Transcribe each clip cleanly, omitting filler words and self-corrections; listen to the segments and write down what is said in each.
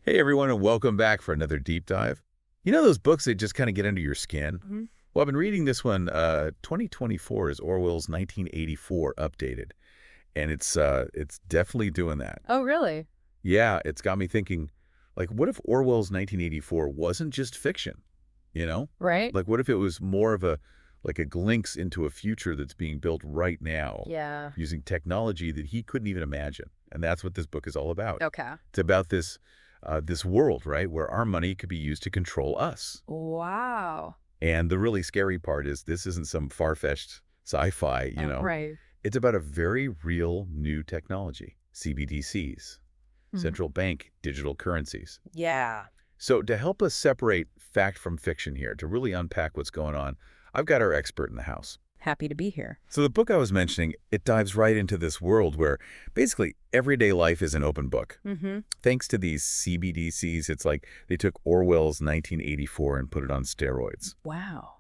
Hey everyone, and welcome back for another deep dive. You know those books that just kind of get under your skin? Well, I've been reading this one. 2024 is Orwell's 1984 updated, and it's definitely doing that. Oh, really? Yeah, it's got me thinking, like, what if Orwell's 1984 wasn't just fiction? You know, Right? like what if it was more of a glimpse into a future that's being built right now Yeah. using technology that he couldn't even imagine? And that's what this book is all about. Okay. It's about this world, right, where our money could be used to control us. Wow. And the really scary part is this isn't some far-fetched sci-fi, Right. It's about a very real new technology, CBDCs, Mhm. central bank digital currencies. Yeah. So to help us separate fact from fiction here, to really unpack what's going on, I've got our expert in the house. Happy to be here. So the book I was mentioning, it dives right into this world where basically everyday life is an open book. Mm-hmm. Thanks to these CBDCs, it's like they took Orwell's 1984 and put it on steroids. Wow.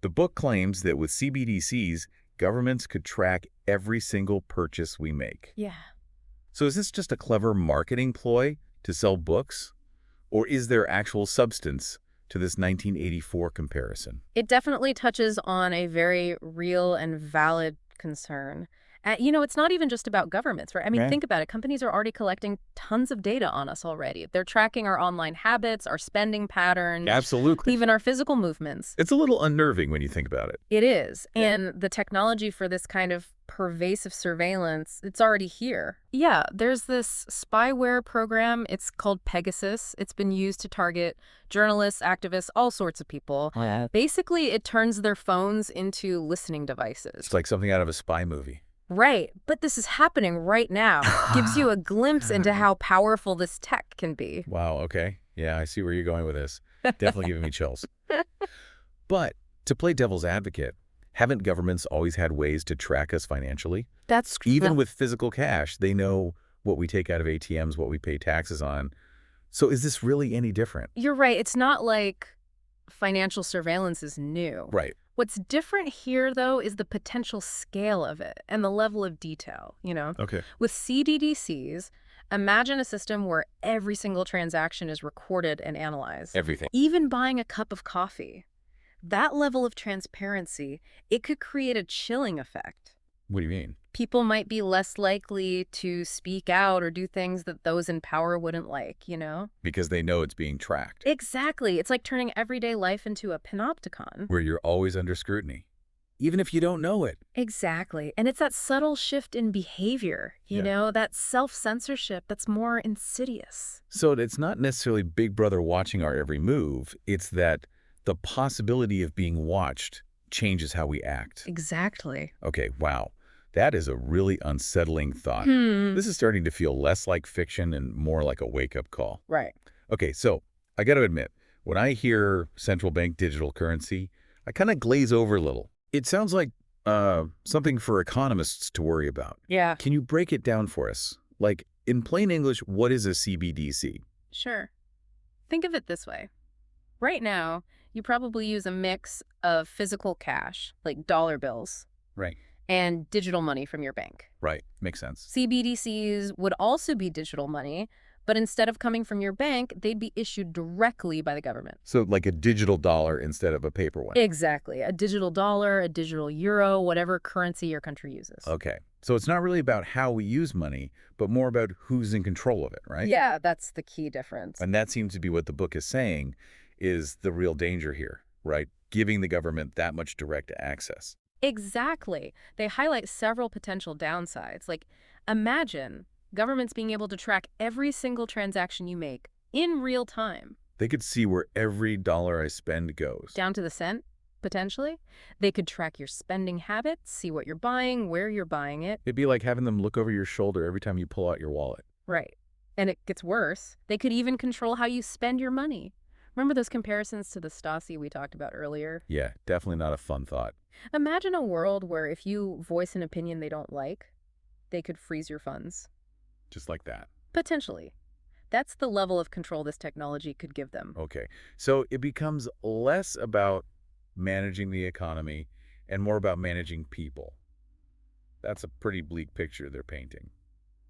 The book claims that with CBDCs, governments could track every single purchase we make. Yeah. So is this just a clever marketing ploy to sell books? Or is there actual substance to this 1984 comparison? It definitely touches on a very real and valid concern. It's not even just about governments, right? I mean, Right. think about it. Companies are already collecting tons of data on us already. They're tracking our online habits, our spending patterns, Absolutely. even our physical movements. It's a little unnerving when you think about it. It is. Yeah. And the technology for this kind of pervasive surveillance, it's already here. Yeah, there's this spyware program. It's called Pegasus. It's been used to target journalists, activists, all sorts of people. Oh, yeah. Basically, it turns their phones into listening devices. It's like something out of a spy movie. Right. But this is happening right now. Gives you a glimpse into how powerful this tech can be. Wow, okay. Yeah, I see where you're going with this. Definitely giving me chills. But to play devil's advocate, haven't governments always had ways to track us financially? That's Even with physical cash, they know what we take out of ATMs, what we pay taxes on. So is this really any different? You're right. It's not like financial surveillance is new. Right. What's different here, though, is the potential scale of it and the level of detail, Okay. With CBDCs, imagine a system where every single transaction is recorded and analyzed. Everything. Even buying a cup of coffee. That level of transparency, it could create a chilling effect. What do you mean? People might be less likely to speak out or do things that those in power wouldn't like, Because they know it's being tracked, Exactly. It's like turning everyday life into a panopticon. where you're always under scrutiny, even if you don't know it. Exactly. And it's that subtle shift in behavior, that self-censorship that's more insidious. So it's not necessarily Big Brother watching our every move. It's that the possibility of being watched changes how we act. Exactly. Okay, wow. That is a really unsettling thought. This is starting to feel less like fiction and more like a wake-up call. Right. Okay, so I got to admit, when I hear central bank digital currency, I kind of glaze over a little. It sounds like something for economists to worry about. Yeah. Can you break it down for us? Like, in plain English, what is a CBDC? Sure. Think of it this way. Right now, you probably use a mix of physical cash, like dollar bills, Right. and digital money from your bank. Right. Makes sense. CBDCs would also be digital money, but instead of coming from your bank, they'd be issued directly by the government. So like a digital dollar instead of a paper one. Exactly. A digital dollar, a digital euro, whatever currency your country uses. Okay. So it's not really about how we use money, but more about who's in control of it, right? Yeah, that's the key difference. And that seems to be what the book is saying is the real danger here, right? Giving the government that much direct access. Exactly. They highlight several potential downsides. Like, imagine governments being able to track every single transaction you make in real time. They could see where every dollar I spend goes. Down to the cent, potentially. They could track your spending habits, see what you're buying, where you're buying it. It'd be like having them look over your shoulder every time you pull out your wallet. Right. And it gets worse. They could even control how you spend your money. Remember those comparisons to the Stasi we talked about earlier? Yeah, definitely not a fun thought. Imagine a world where if you voice an opinion they don't like, they could freeze your funds. Just like that. Potentially. That's the level of control this technology could give them. Okay. So it becomes less about managing the economy and more about managing people. That's a pretty bleak picture they're painting.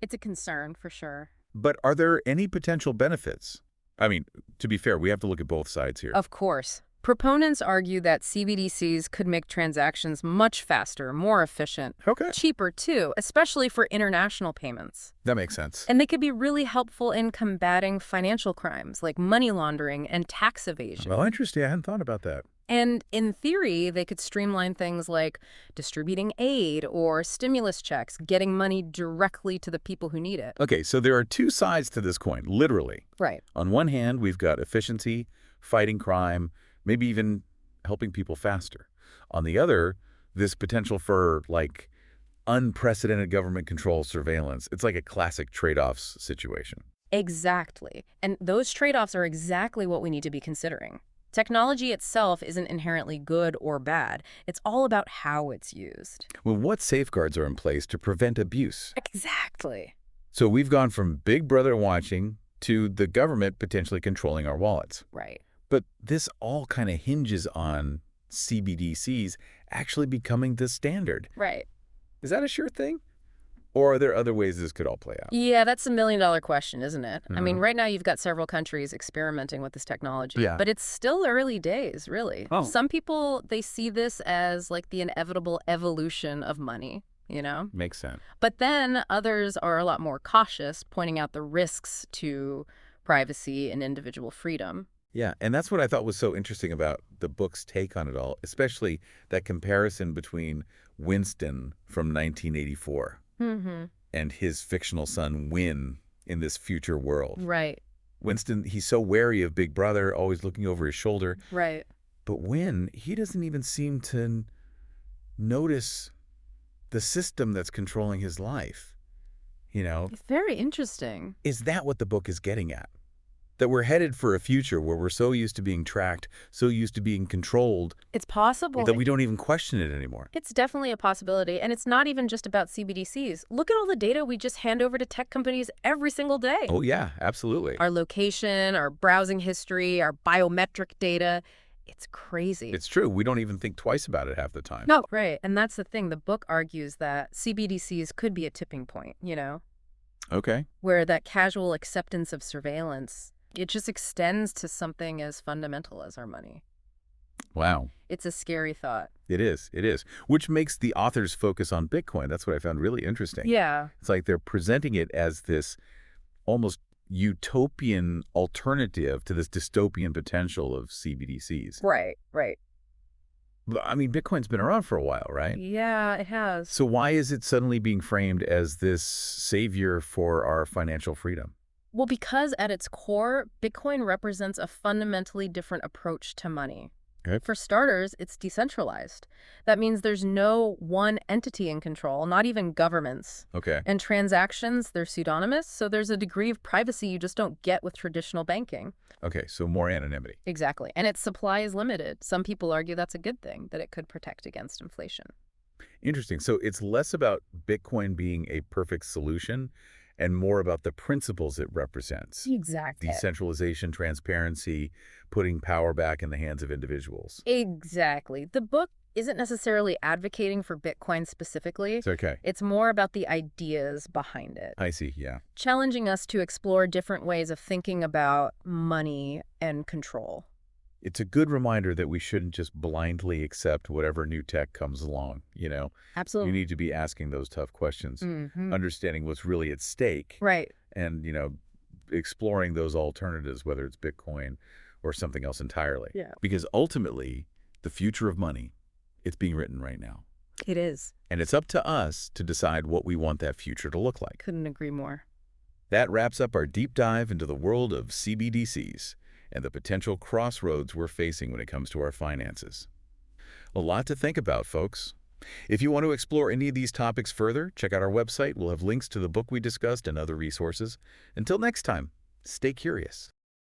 It's a concern, for sure. But are there any potential benefits? I mean, to be fair, we have to look at both sides here. Of course. Proponents argue that CBDCs could make transactions much faster, more efficient, Okay. cheaper too, especially for international payments. That makes sense. And they could be really helpful in combating financial crimes like money laundering and tax evasion. Well, interesting. I hadn't thought about that. And in theory, they could streamline things like distributing aid or stimulus checks, getting money directly to the people who need it. Okay, so there are two sides to this coin, literally. Right. On one hand, we've got efficiency, fighting crime, maybe even helping people faster. On the other, this potential for, like, unprecedented government control surveillance. It's like a classic trade-offs situation. Exactly. And those trade-offs are exactly what we need to be considering. Technology itself isn't inherently good or bad. It's all about how it's used. Well, what safeguards are in place to prevent abuse? Exactly. So we've gone from Big Brother watching to the government potentially controlling our wallets. Right. But this all kind of hinges on CBDCs actually becoming the standard. Right. Is that a sure thing? Or are there other ways this could all play out? Yeah, that's a million-dollar question, isn't it? I mean, right now you've got several countries experimenting with this technology. Yeah. But it's still early days, really. Oh. Some people, they see this as like the inevitable evolution of money, you know? Makes sense. But then others are a lot more cautious, pointing out the risks to privacy and individual freedom. Yeah, and that's what I thought was so interesting about the book's take on it all, especially that comparison between Winston from 1984 and his fictional son, Win, in this future world. Right. Winston, he's so wary of Big Brother, always looking over his shoulder. Right. But Win, he doesn't even seem to notice the system that's controlling his life. You know, It's very interesting. is that what the book is getting at? That we're headed for a future where we're so used to being tracked, so used to being controlled, It's possible. that we don't even question it anymore. It's definitely a possibility, and it's not even just about CBDCs. Look at all the data we just hand over to tech companies every single day. Oh, yeah, absolutely. Our location, our browsing history, our biometric data. It's crazy. It's true. We don't even think twice about it half the time. No, right. And that's the thing. The book argues that CBDCs could be a tipping point, you know, Okay. where that casual acceptance of surveillance, it just extends to something as fundamental as our money. Wow. It's a scary thought. It is. It is. Which makes the authors focus on Bitcoin. That's what I found really interesting. Yeah. It's like they're presenting it as this almost utopian alternative to this dystopian potential of CBDCs. Right, right. But, I mean, Bitcoin's been around for a while, right? Yeah, it has. So why is it suddenly being framed as this savior for our financial freedom? Well, because at its core, Bitcoin represents a fundamentally different approach to money. Okay. For starters, it's decentralized. That means there's no one entity in control, not even governments. Okay. And transactions, they're pseudonymous, so there's a degree of privacy you just don't get with traditional banking. Okay, so more anonymity. Exactly. And its supply is limited. Some people argue that's a good thing, that it could protect against inflation. Interesting. So it's less about Bitcoin being a perfect solution and more about the principles it represents. Exactly. Decentralization, transparency, putting power back in the hands of individuals. Exactly. The book isn't necessarily advocating for Bitcoin specifically. It's okay. It's more about the ideas behind it, I see, yeah. challenging us to explore different ways of thinking about money and control. It's a good reminder that we shouldn't just blindly accept whatever new tech comes along, you know? Absolutely. You need to be asking those tough questions, Mhm. understanding what's really at stake, Right. and, you know, exploring those alternatives, whether it's Bitcoin or something else entirely. Yeah. Because ultimately, the future of money, it's being written right now. It is. And it's up to us to decide what we want that future to look like. Couldn't agree more. That wraps up our deep dive into the world of CBDCs and the potential crossroads we're facing when it comes to our finances. A lot to think about, folks. If you want to explore any of these topics further, check out our website. We'll have links to the book we discussed and other resources. Until next time, stay curious.